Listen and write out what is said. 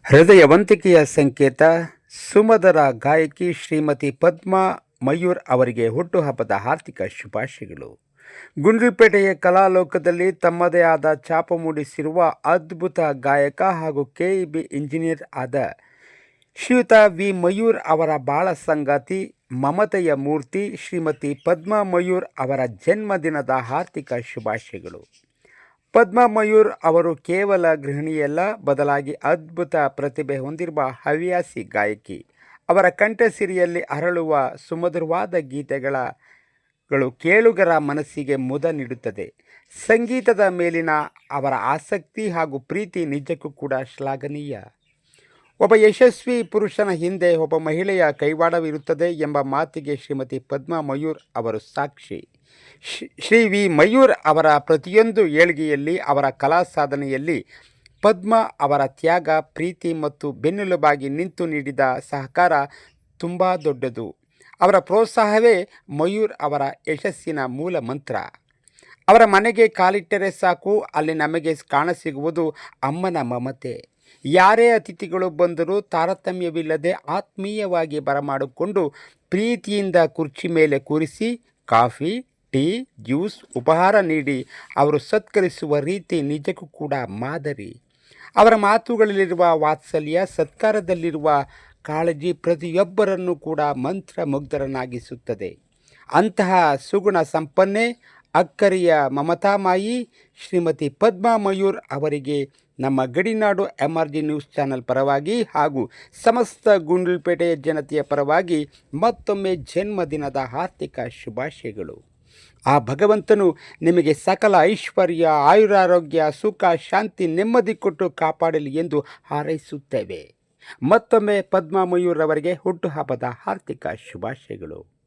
ಹೃದಯವಂತಿಕೆಯ ಸಂಕೇತ ಸುಮಧುರ ಗಾಯಕಿ ಶ್ರೀಮತಿ ಪದ್ಮಾ ಮಯೂರ್ ಅವರಿಗೆ ಹುಟ್ಟುಹಬ್ಬದ ಹಾರ್ದಿಕ ಶುಭಾಶಯಗಳು. ಗುಂಡ್ಲುಪೇಟೆಯ ಕಲಾಲೋಕದಲ್ಲಿ ತಮ್ಮದೇ ಆದ ಛಾಪು ಮೂಡಿಸಿರುವ ಅದ್ಭುತ ಗಾಯಕ ಹಾಗೂ ಕೆಇಬಿ ಇಂಜಿನಿಯರ್ ಆದ ಶ್ರೀಯುತ ವಿ ಮಯೂರ್ ಅವರ ಬಾಳ ಸಂಗಾತಿ ಮಮತೆಯ ಮೂರ್ತಿ ಶ್ರೀಮತಿ ಪದ್ಮಾ ಮಯೂರ್ ಅವರ ಜನ್ಮದಿನದ ಹಾರ್ದಿಕ ಶುಭಾಶಯಗಳು. ಪದ್ಮಾ ಮಯೂರ್ ಅವರು ಕೇವಲ ಗೃಹಿಣಿಯಲ್ಲ, ಬದಲಾಗಿ ಅದ್ಭುತ ಪ್ರತಿಭೆ ಹೊಂದಿರುವ ಹವ್ಯಾಸಿ ಗಾಯಕಿ. ಅವರ ಕಂಠಸಿರಿಯಲ್ಲಿ ಅರಳುವ ಸುಮಧುರವಾದ ಗೀತೆಗಳು ಕೇಳುಗರ ಮನಸ್ಸಿಗೆ ಮುದ ನೀಡುತ್ತದೆ. ಸಂಗೀತದ ಮೇಲಿನ ಅವರ ಆಸಕ್ತಿ ಹಾಗೂ ಪ್ರೀತಿ ನಿಜಕ್ಕೂ ಕೂಡ ಶ್ಲಾಘನೀಯ. ಒಬ್ಬ ಯಶಸ್ವಿ ಪುರುಷನ ಹಿಂದೆ ಒಬ್ಬ ಮಹಿಳೆಯ ಕೈವಾಡವಿರುತ್ತದೆ ಎಂಬ ಮಾತಿಗೆ ಶ್ರೀಮತಿ ಪದ್ಮಾ ಮಯೂರ್ ಅವರು ಸಾಕ್ಷಿ. ಶ್ರೀ ವಿ ಮಯೂರ್ ಅವರ ಪ್ರತಿಯೊಂದು ಏಳ್ಗೆಯಲ್ಲಿ, ಅವರ ಕಲಾ ಸಾಧನೆಯಲ್ಲಿ ಪದ್ಮಾ ಅವರ ತ್ಯಾಗ, ಪ್ರೀತಿ ಮತ್ತು ಬೆನ್ನೆಲುಬಾಗಿ ನಿಂತು ನೀಡಿದ ಸಹಕಾರ ತುಂಬ ದೊಡ್ಡದು. ಅವರ ಪ್ರೋತ್ಸಾಹವೇ ಮಯೂರ್ ಅವರ ಯಶಸ್ಸಿನ ಮೂಲ ಮಂತ್ರ. ಅವರ ಮನೆಗೆ ಕಾಲಿಟ್ಟರೆ ಸಾಕು, ಅಲ್ಲಿ ನಮಗೆ ಕಾಣಸಿಗುವುದು ಅಮ್ಮನ ಮಮತೆ. ಯಾರೇ ಅತಿಥಿಗಳು ಬಂದರೂ ತಾರತಮ್ಯವಿಲ್ಲದೆ ಆತ್ಮೀಯವಾಗಿ ಬರಮಾಡಿಕೊಂಡು ಪ್ರೀತಿಯಿಂದ ಕುರ್ಚಿ ಮೇಲೆ ಕೂರಿಸಿ ಕಾಫಿ, ಟೀ, ಜ್ಯೂಸ್ ಉಪಹಾರ ನೀಡಿ ಅವರು ಸತ್ಕರಿಸುವ ರೀತಿ ನಿಜಕ್ಕೂ ಕೂಡ ಮಾದರಿ. ಅವರ ಮಾತುಗಳಲ್ಲಿರುವ ವಾತ್ಸಲ್ಯ, ಸತ್ಕಾರದಲ್ಲಿರುವ ಕಾಳಜಿ ಪ್ರತಿಯೊಬ್ಬರನ್ನು ಕೂಡ ಮಂತ್ರಮುಗ್ಧರನ್ನಾಗಿಸುತ್ತದೆ. ಅಂತಹ ಸುಗುಣ ಸಂಪನ್ನೆ, ಅಕ್ಕರಿಯ ಮಮತಾಮಾಯಿ ಶ್ರೀಮತಿ ಪದ್ಮಾ ಮಯೂರ್ ಅವರಿಗೆ ನಮ್ಮ ಗಡಿನಾಡು MRG ನ್ಯೂಸ್ ಚಾನಲ್ ಪರವಾಗಿ ಹಾಗೂ ಸಮಸ್ತ ಗುಂಡ್ಲುಪೇಟೆಯ ಜನತೆಯ ಪರವಾಗಿ ಮತ್ತೊಮ್ಮೆ ಜನ್ಮದಿನದ ಹಾರ್ದಿಕ ಶುಭಾಶಯಗಳು. ಆ ಭಗವಂತನು ನಿಮಗೆ ಸಕಲ ಐಶ್ವರ್ಯ, ಆಯುರಾರೋಗ್ಯ, ಸುಖ, ಶಾಂತಿ, ನೆಮ್ಮದಿ ಕೊಟ್ಟು ಕಾಪಾಡಲಿ ಎಂದು ಹಾರೈಸುತ್ತೇವೆ. ಮತ್ತೊಮ್ಮೆ ಪದ್ಮಾ ಮಯೂರ್ ಅವರಿಗೆ ಹುಟ್ಟುಹಬ್ಬದ ಹಾರ್ದಿಕ ಶುಭಾಶಯಗಳು.